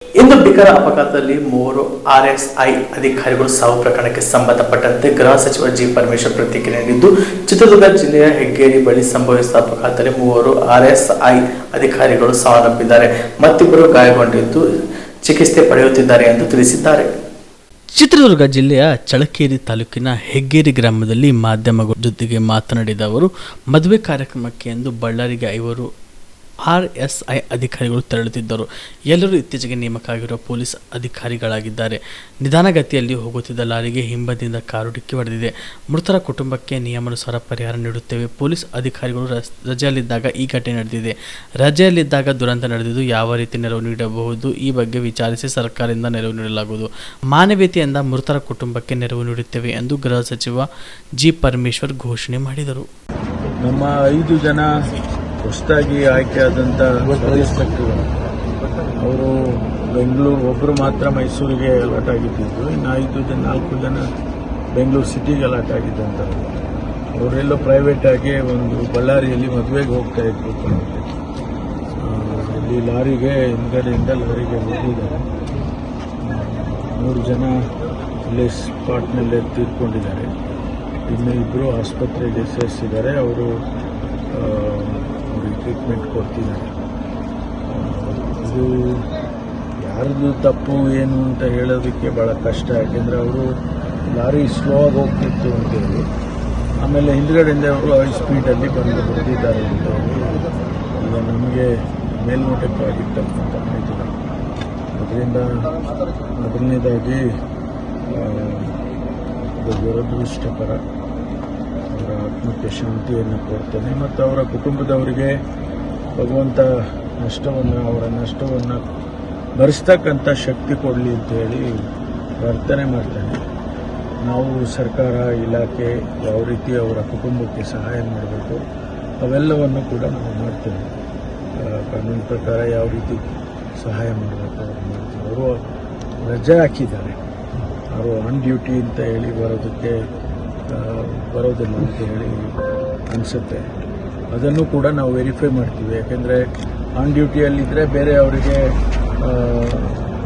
ಇಂದು ಭೀಕರ ಅಪಘಾತದಲ್ಲಿ 3 ಆರ್ಎಸ್ಐ ಅಧಿಕಾರಿಗಳು ಸಾವು ಪ್ರಕರಣಕ್ಕೆ ಸಂಬಂಧಪಟ್ಟಂತೆ ಗೃಹ ಸಚಿವ ಜಿ ಪರಮೇಶ್ವರ್ ಪ್ರತಿಕ್ರಿಯೆ ನೀಡಿದ್ದು, ಚಿತ್ರದುರ್ಗ ಜಿಲ್ಲೆಯ ಹೆಗ್ಗೇರಿ ಬಳಿ ಸಂಭವಿಸಿದ ಅಪಘಾತದಲ್ಲಿ 3 ಆರ್ಎಸ್ಐ ಅಧಿಕಾರಿಗಳು ಸಾವನ್ನಪ್ಪಿದ್ದಾರೆ, ಮತ್ತಿಬ್ಬರು ಗಾಯಗೊಂಡಿದ್ದು ಚಿಕಿತ್ಸೆ ಪಡೆಯುತ್ತಿದ್ದಾರೆ ಎಂದು ತಿಳಿಸಿದ್ದಾರೆ. ಚಿತ್ರದುರ್ಗ ಜಿಲ್ಲೆಯ ಚಳ್ಳಕೆರೆ ತಾಲೂಕಿನ ಹೆಗ್ಗೇರಿ ಗ್ರಾಮದಲ್ಲಿ ಮಾಧ್ಯಮಗಳ ಜೊತೆಗೆ ಮಾತನಾಡಿದ ಅವರು, ಮದುವೆ ಕಾರ್ಯಕ್ರಮಕ್ಕೆ ಎಂದು ಬಳ್ಳಾರಿಗೆ 5 ಆರ್ಎಸ್ಐ ಅಧಿಕಾರಿಗಳು ತೆರಳುತ್ತಿದ್ದರು. ಎಲ್ಲರೂ ಇತ್ತೀಚೆಗೆ ನೇಮಕ ಆಗಿರುವ ಪೊಲೀಸ್ ಅಧಿಕಾರಿಗಳಾಗಿದ್ದಾರೆ. ನಿಧಾನಗತಿಯಲ್ಲಿ ಹೋಗುತ್ತಿದ್ದ ಲಾರಿಗೆ ಹಿಂಬದಿಯಿಂದ ಕಾರು ಡಿಕ್ಕಿ ಹೊಡೆದಿದೆ. ಮೃತರ ಕುಟುಂಬಕ್ಕೆ ನಿಯಮಾನುಸಾರ ಪರಿಹಾರ ನೀಡುತ್ತೇವೆ. ಪೊಲೀಸ್ ಅಧಿಕಾರಿಗಳು ರಜೆಯಲ್ಲಿದ್ದಾಗ ಈ ಘಟನೆ ನಡೆದಿದೆ. ರಜೆಯಲ್ಲಿದ್ದಾಗ ದುರಂತ ನಡೆದಿದ್ದು, ಯಾವ ರೀತಿ ನೆರವು ನೀಡಬಹುದು ಈ ಬಗ್ಗೆ ವಿಚಾರಿಸಿ ಸರ್ಕಾರದಿಂದ ನೆರವು ನೀಡಲಾಗುವುದು. ಮಾನವೀಯತೆಯಿಂದ ಮೃತರ ಕುಟುಂಬಕ್ಕೆ ನೆರವು ನೀಡುತ್ತೇವೆ ಎಂದು ಗೃಹ ಸಚಿವ ಜಿ ಪರಮೇಶ್ವರ್ ಘೋಷಣೆ ಮಾಡಿದರು. ನಮ್ಮ 5 ಜನ ಹೊಸದಾಗಿ ಆಯ್ಕೆಯಾದಂಥ ಇನ್ಸ್ಪೆಕ್ಟರ್ಗಳು ಅವರು ಬೆಂಗಳೂರು, ಒಬ್ಬರು ಮಾತ್ರ ಮೈಸೂರಿಗೆ ಅಲಾಟ್ ಆಗಿದ್ದಿದ್ದು, ಇನ್ನು 4 ಜನ ಬೆಂಗಳೂರು ಸಿಟಿಗೆ ಅಲಾಟ್ ಆಗಿದ್ದಂಥವ್ರು. ಅವರೆಲ್ಲ ಪ್ರೈವೇಟಾಗಿ ಒಂದು ಬಳ್ಳಾರಿಯಲ್ಲಿ ಮದುವೆಗೆ ಹೋಗ್ತಾ ಇದ್ರು. ಇಲ್ಲಿ ಲಾರಿಗೆ ಹಿಂದ್ಗಡೆಯಿಂದ ಲಾರಿಗೆ ಹೋಗಿದ್ದಾರೆ. 3 ಜನ ಇಲ್ಲೇ ಸ್ಪಾಟ್ನಲ್ಲೇ ತೀರ್ಕೊಂಡಿದ್ದಾರೆ. ಇನ್ನು 2 ಆಸ್ಪತ್ರೆಗೆ ಸೇರಿಸಿದ್ದಾರೆ. ಅವರು ಟ್ರೀಟ್ಮೆಂಟ್ ಕೊಡ್ತಿದ್ದಾರೆ. ಇದು ಯಾರ್ದು ತಪ್ಪು ಏನು ಅಂತ ಹೇಳೋದಕ್ಕೆ ಭಾಳ ಕಷ್ಟ. ಯಾಕೆಂದರೆ ಅವರು ಲಾರಿ ಸ್ಲೋ ಆಗಿ ಹೋಗ್ತಿತ್ತು ಅಂತೇಳಿ, ಆಮೇಲೆ ಹಿಂದ್ಗಡೆಯಿಂದ ಅವರು ಹೈ ಸ್ಪೀಡಲ್ಲಿ ಬರ್ತಿದ್ದಾರೆ ಅಂತ ಈಗ ನಮಗೆ ಮೇಲ್ನೋಟಕ್ಕಾಗಿರ್ತಕ್ಕಂಥ ಮಾಹಿತಿಗಳು. ಅದರಿಂದ ಮೊದಲನೇದಾಗಿ ದುರದೃಷ್ಟಕರ, ಅವರ ಆತ್ಮಕ್ಕೆ ಶಾಂತಿಯನ್ನು ಕೊಡ್ತೇನೆ ಮತ್ತು ಅವರ ಕುಟುಂಬದವರಿಗೆ ಭಗವಂತ ಅವರ ನಷ್ಟವನ್ನು ಭರಿಸ್ತಕ್ಕಂಥ ಶಕ್ತಿ ಕೊಡಲಿ ಅಂತೇಳಿ ಪ್ರಾರ್ಥನೆ ಮಾಡ್ತೇನೆ. ನಾವು ಸರ್ಕಾರ, ಇಲಾಖೆ ಯಾವ ರೀತಿ ಅವರ ಕುಟುಂಬಕ್ಕೆ ಸಹಾಯ ಮಾಡಬೇಕು ಅವೆಲ್ಲವನ್ನು ಕೂಡ ನಾವು ಮಾಡ್ತೇವೆ. ಕಾನೂನು ಪ್ರಕಾರ ಯಾವ ರೀತಿ ಸಹಾಯ ಮಾಡಬೇಕು ಅವ್ರು ಮಾಡ್ತೀವಿ. ಅವರು ರಜೆ ಹಾಕಿದ್ದಾರೆ. ಅವರು ಆನ್ ಡ್ಯೂಟಿ ಅಂತ ಹೇಳಿ ಬರೋದಿಲ್ಲ ಅಂತ ಹೇಳಿ ಅನಿಸುತ್ತೆ. ಅದನ್ನು ಕೂಡ ನಾವು ವೆರಿಫೈ ಮಾಡ್ತೀವಿ. ಯಾಕೆಂದರೆ ಆನ್ ಡ್ಯೂಟಿಯಲ್ಲಿದ್ದರೆ ಬೇರೆ ಅವರಿಗೆ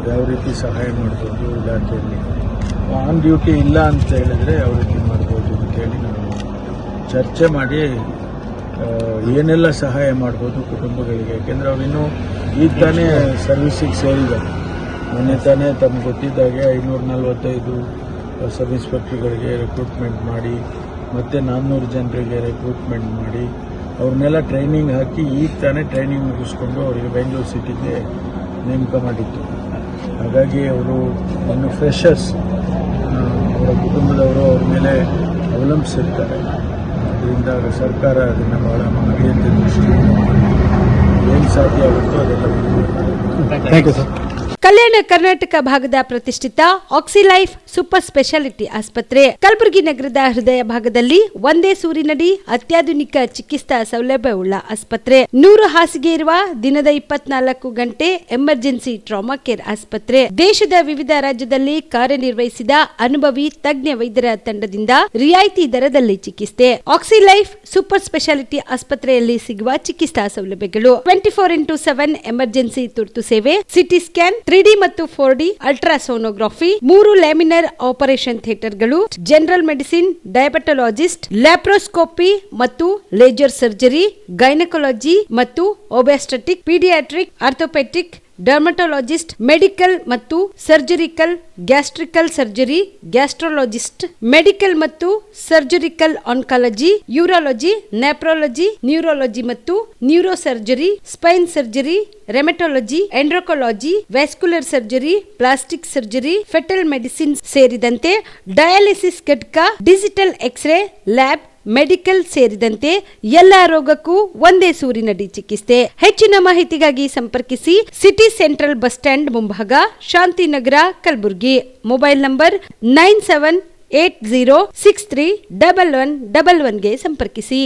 ಯಾವ ರೀತಿ ಸಹಾಯ ಮಾಡ್ಬೋದು ಇಲಾಖೆಯಲ್ಲಿ, ಆನ್ ಡ್ಯೂಟಿ ಇಲ್ಲ ಅಂತ ಹೇಳಿದರೆ ಯಾವ ರೀತಿ ಮಾಡ್ಬೋದು ಅಂತೇಳಿ ನಾವು ಚರ್ಚೆ ಮಾಡಿ ಏನೆಲ್ಲ ಸಹಾಯ ಮಾಡ್ಬೋದು ಕುಟುಂಬಗಳಿಗೆ. ಯಾಕೆಂದರೆ ಅವರಿನ್ನೂ ಈಗ ತಾನೇ ಸರ್ವಿಸಿಗೆ ಸೇರಿದ್ದಾರೆ. ಮೊನ್ನೆ ತಾನೇ ತಮ್ಗೆ ಗೊತ್ತಿದ್ದಾಗೆ 545 ಸಬ್ ಇನ್ಸ್ಪೆಕ್ಟರ್ಗಳಿಗೆ ರಿಕ್ರೂಟ್ಮೆಂಟ್ ಮಾಡಿ, ಮತ್ತು 400 ಜನರಿಗೆ ರಿಕ್ರೂಟ್ಮೆಂಟ್ ಮಾಡಿ, ಅವ್ರನ್ನೆಲ್ಲ ಟ್ರೈನಿಂಗ್ ಹಾಕಿ ಈಗ ತಾನೇ ಟ್ರೈನಿಂಗ್ ಮುಗಿಸ್ಕೊಂಡು ಅವರಿಗೆ ಬೆಂಗಳೂರು ಸಿಟಿಗೆ ನೇಮಕ ಮಾಡಿತ್ತು. ಹಾಗಾಗಿ ಅವರು ಇನ್ನು ಫ್ರೆಷರ್ಸ್, ಅವರ ಕುಟುಂಬದವರು ಅವ್ರ ಮೇಲೆ ಅವಲಂಬಿಸಿರ್ತಾರೆ. ಅದರಿಂದ ಸರ್ಕಾರ ಅದನ್ನು ಭಾಳ ಮಾನವೀಯತೆ ದೃಷ್ಟಿಯಿಂದ ಏನು ಸಾಧ್ಯ ಆಗುತ್ತೋ ಅದೆಲ್ಲ ಮಾಡ್ತಾರೆ. Thank you sir. Kalyana Karnataka ಭಾಗದ ಪ್ರತಿಷ್ಠಿತ ಆಕ್ಸಿಲೈಫ್ ಸೂಪರ್ ಸ್ಪೆಷಾಲಿಟಿ ಆಸ್ಪತ್ರೆ ಕಲಬುರಗಿ ನಗರದ ಹೃದಯ ಭಾಗದಲ್ಲಿ ಒಂದೇ ಸೂರಿನಡಿ ಅತ್ಯಾಧುನಿಕ ಚಿಕಿತ್ಸಾ ಸೌಲಭ್ಯವುಳ್ಳ ಆಸ್ಪತ್ರೆ. 100 ಹಾಸಿಗೆ ಇರುವ ದಿನದ 24 ಗಂಟೆ ಎಮರ್ಜೆನ್ಸಿ ಟ್ರಾಮಾ ಕೇರ್ ಆಸ್ಪತ್ರೆ. ದೇಶದ ವಿವಿಧ ರಾಜ್ಯದಲ್ಲಿ ಕಾರ್ಯನಿರ್ವಹಿಸಿದ ಅನುಭವಿ ತಜ್ಞ ವೈದ್ಯರ ತಂಡದಿಂದ ರಿಯಾಯಿತಿ ದರದಲ್ಲಿ ಚಿಕಿತ್ಸೆ. ಆಕ್ಸಿಲೈಫ್ ಸೂಪರ್ ಸ್ಪೆಷಾಲಿಟಿ ಆಸ್ಪತ್ರೆಯಲ್ಲಿ ಸಿಗುವ ಚಿಕಿತ್ಸಾ ಸೌಲಭ್ಯಗಳು: 24x7 ಎಮರ್ಜೆನ್ಸಿ ತುರ್ತು ಸೇವೆ, ಸಿಟಿ ಸ್ಕ್ಯಾನ್, 3D ಮತ್ತು 4D ಅಲ್ಟ್ರಾಸೋನೋಗ್ರಫಿ, 3 ಲ್ಯಾಮಿನರ್ ಆಪರೇಷನ್ ಥಿಯೇಟರ್ಗಳು, ಜನರಲ್ ಮೆಡಿಸಿನ್, ಡಯಾಬೆಟಾಲಜಿಸ್ಟ್, ಲ್ಯಾಪ್ರೋಸ್ಕೋಪಿ ಮತ್ತು ಲೇಜರ್ ಸರ್ಜರಿ, ಗೈನಕಾಲಜಿ ಮತ್ತು obstetric, paediatric, orthopaedic, dermatologist, medical ಮತ್ತು surgical, gastric surgery, gastrologist, medical ಮತ್ತು surgical oncology, urology, nephrology, neurology ಮತ್ತು neuro surgery, spine surgery, rheumatology, endocrinology, vascular surgery, plastic surgery, fetal medicine ಸೇರಿದಂತೆ dialysis ಘಟಕ, digital x ray lab, medical ಸೇರಿದಂತೆ ಎಲ್ಲಾ ರೋಗಕ್ಕೂ ಒಂದೇ ಸೂರಿನಡಿ ಚಿಕಿತ್ಸೆ. ಹೆಚ್ಚಿನ ಮಾಹಿತಿಗಾಗಿ ಸಂಪರ್ಕಿಸಿ ಸಿಟಿ ಸೆಂಟ್ರಲ್ ಬಸ್ ಸ್ಟ್ಯಾಂಡ್ ಮುಂಭಾಗ, ಶಾಂತಿನಗರ, ಕಲಬುರಗಿ. ಮೊಬೈಲ್ ನಂಬರ್ 9780631111ಗೆ ಸಂಪರ್ಕಿಸಿ.